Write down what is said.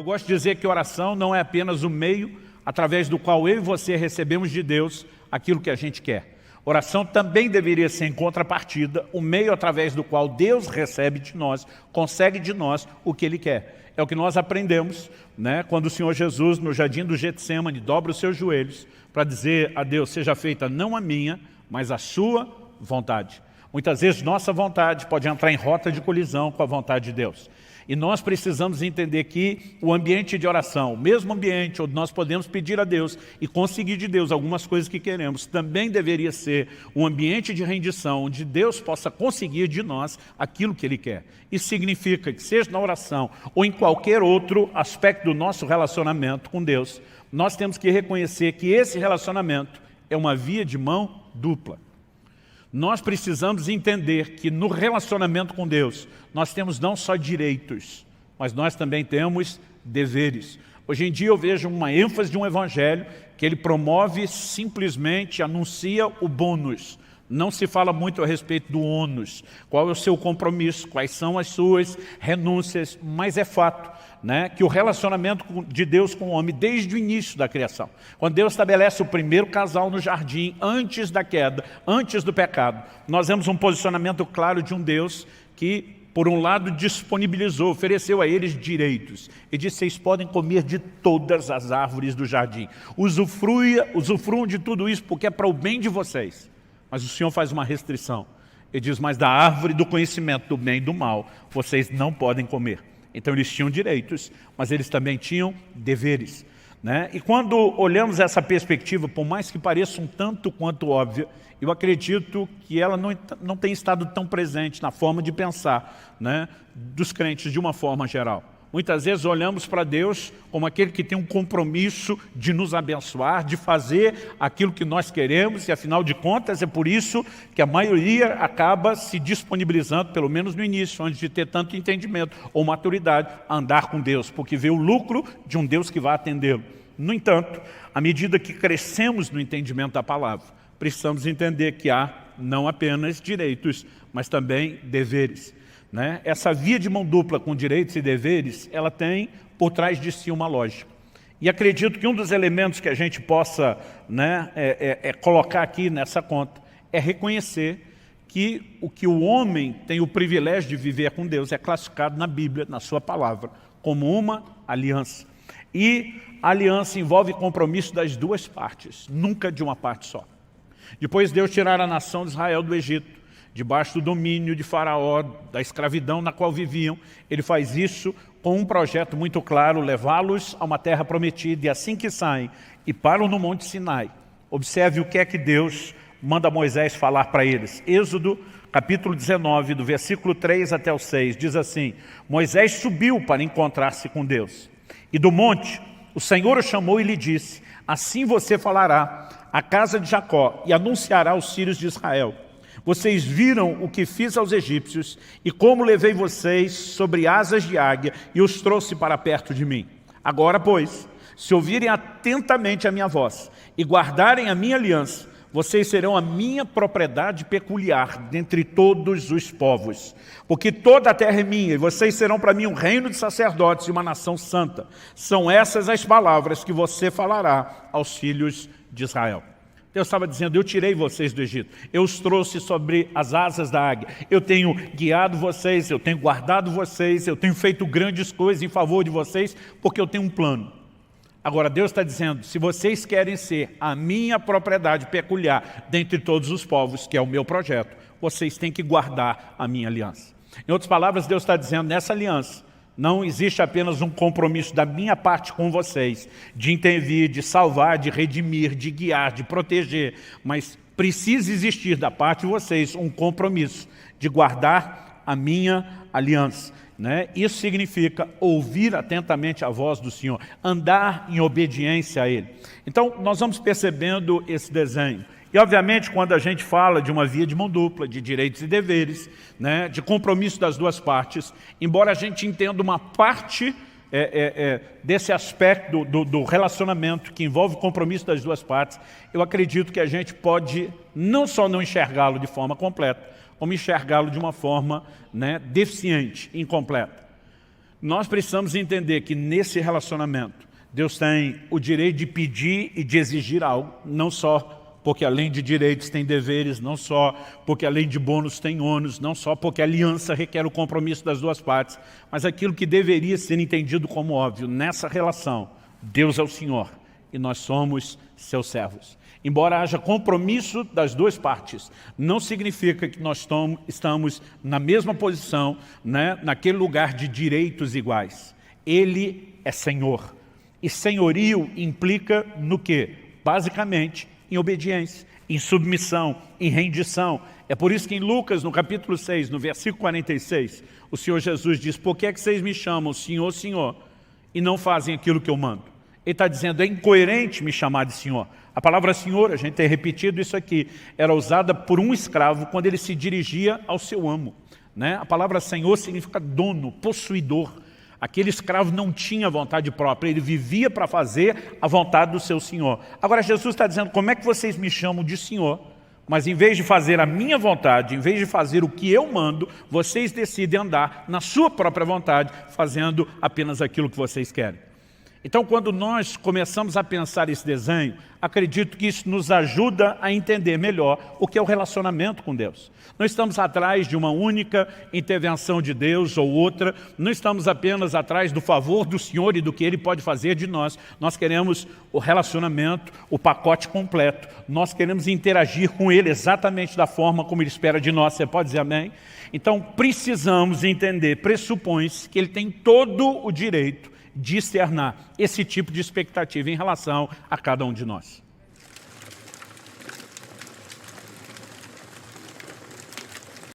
gosto de dizer que oração não é apenas o meio através do qual eu e você recebemos de Deus aquilo que a gente quer. Oração também deveria ser, em contrapartida, o meio através do qual Deus recebe de nós, consegue de nós o que Ele quer. É o que nós aprendemos, né, quando o Senhor Jesus, no jardim do Getsêmani, dobra os seus joelhos para dizer a Deus: seja feita não a minha, mas a sua vontade. Muitas vezes nossa vontade pode entrar em rota de colisão com a vontade de Deus. E nós precisamos entender que o ambiente de oração, o mesmo ambiente onde nós podemos pedir a Deus e conseguir de Deus algumas coisas que queremos, também deveria ser um ambiente de rendição, onde Deus possa conseguir de nós aquilo que Ele quer. Isso significa que, seja na oração ou em qualquer outro aspecto do nosso relacionamento com Deus, nós temos que reconhecer que esse relacionamento é uma via de mão dupla. Nós precisamos entender que no relacionamento com Deus, nós temos não só direitos, mas nós também temos deveres. Hoje em dia eu vejo uma ênfase de um evangelho que ele promove, simplesmente anuncia o bônus. Não se fala muito a respeito do ônus, qual é o seu compromisso, quais são as suas renúncias, mas é fato, né, que o relacionamento de Deus com o homem desde o início da criação, quando Deus estabelece o primeiro casal no jardim, antes da queda, antes do pecado, nós vemos um posicionamento claro de um Deus que, por um lado, disponibilizou, ofereceu a eles direitos. Ele disse: vocês podem comer de todas as árvores do jardim, usufruam de tudo isso porque é para o bem de vocês. Mas o Senhor faz uma restrição. Ele diz: mas da árvore do conhecimento do bem e do mal, vocês não podem comer. Então eles tinham direitos, mas eles também tinham deveres, né? E quando olhamos essa perspectiva, por mais que pareça um tanto quanto óbvia, eu acredito que ela não tem estado tão presente na forma de pensar, né, dos crentes de uma forma geral. Muitas vezes olhamos para Deus como aquele que tem um compromisso de nos abençoar, de fazer aquilo que nós queremos, e afinal de contas é por isso que a maioria acaba se disponibilizando, pelo menos no início, antes de ter tanto entendimento ou maturidade, a andar com Deus, porque vê o lucro de um Deus que vai atendê-lo. No entanto, à medida que crescemos no entendimento da palavra, precisamos entender que há não apenas direitos, mas também deveres, né? Essa via de mão dupla com direitos e deveres, ela tem por trás de si uma lógica. E acredito que um dos elementos que a gente possa, né, colocar aqui nessa conta é reconhecer que o homem tem o privilégio de viver com Deus é classificado na Bíblia, na sua palavra, como uma aliança. E a aliança envolve compromisso das duas partes, nunca de uma parte só. Depois Deus tirar a nação de Israel do Egito, debaixo do domínio de Faraó, da escravidão na qual viviam, Ele faz isso com um projeto muito claro: levá-los a uma terra prometida, e assim que saem e param no Monte Sinai, observe o que é que Deus manda Moisés falar para eles. Êxodo capítulo 19, do versículo 3 até o 6, diz assim: Moisés subiu para encontrar-se com Deus, e do monte o Senhor o chamou e lhe disse: assim você falará à casa de Jacó e anunciará aos filhos de Israel: vocês viram o que fiz aos egípcios e como levei vocês sobre asas de águia e os trouxe para perto de mim. Agora, pois, se ouvirem atentamente a minha voz e guardarem a minha aliança, vocês serão a minha propriedade peculiar dentre todos os povos. Porque toda a terra é minha e vocês serão para mim um reino de sacerdotes e uma nação santa. São essas as palavras que você falará aos filhos de Israel. Deus estava dizendo: eu tirei vocês do Egito, eu os trouxe sobre as asas da águia, eu tenho guiado vocês, eu tenho guardado vocês, eu tenho feito grandes coisas em favor de vocês, porque eu tenho um plano. Agora Deus está dizendo: se vocês querem ser a minha propriedade peculiar dentre todos os povos, que é o meu projeto, vocês têm que guardar a minha aliança. Em outras palavras, Deus está dizendo: nessa aliança não existe apenas um compromisso da minha parte com vocês, de intervir, de salvar, de redimir, de guiar, de proteger, mas precisa existir da parte de vocês um compromisso de guardar a minha aliança, né? Isso significa ouvir atentamente a voz do Senhor, andar em obediência a Ele. Então, nós vamos percebendo esse desenho. E, obviamente, quando a gente fala de uma via de mão dupla, de direitos e deveres, né, de compromisso das duas partes, embora a gente entenda uma parte desse aspecto do relacionamento que envolve o compromisso das duas partes, eu acredito que a gente pode não só não enxergá-lo de forma completa, como enxergá-lo de uma forma, né, deficiente, incompleta. nós precisamos entender que nesse relacionamento, Deus tem o direito de pedir e de exigir algo, não só porque além de direitos tem deveres, não só porque além de bônus tem ônus, não só porque a aliança requer o compromisso das duas partes, mas aquilo que deveria ser entendido como óbvio, nessa relação, Deus é o Senhor e nós somos seus servos. Embora haja compromisso das duas partes, não significa que nós estamos na mesma posição, né, naquele lugar de direitos iguais. Ele é Senhor. E senhorio implica no quê? Basicamente, em obediência, em submissão, em rendição. É por isso que em Lucas, no capítulo 6, no versículo 46, o Senhor Jesus diz: por que é que vocês me chamam Senhor, Senhor, e não fazem aquilo que eu mando? Ele está dizendo, é incoerente me chamar de Senhor. A palavra Senhor, a gente tem repetido isso aqui, era usada por um escravo quando ele se dirigia ao seu amo, né? A palavra Senhor significa dono, possuidor. Aquele escravo não tinha vontade própria, ele vivia para fazer a vontade do seu Senhor. Agora Jesus está dizendo, como é que vocês me chamam de Senhor? Mas em vez de fazer a minha vontade, em vez de fazer o que eu mando, vocês decidem andar na sua própria vontade, fazendo apenas aquilo que vocês querem. Então, quando nós começamos a pensar esse desenho, acredito que isso nos ajuda a entender melhor o que é o relacionamento com Deus. Não estamos atrás de uma única intervenção de Deus ou outra, não estamos apenas atrás do favor do Senhor e do que Ele pode fazer de nós. Nós queremos o relacionamento, o pacote completo. Nós queremos interagir com Ele exatamente da forma como Ele espera de nós. Você pode dizer amém? Então, precisamos entender, pressupõe-se que Ele tem todo o direito de externar esse tipo de expectativa em relação a cada um de nós.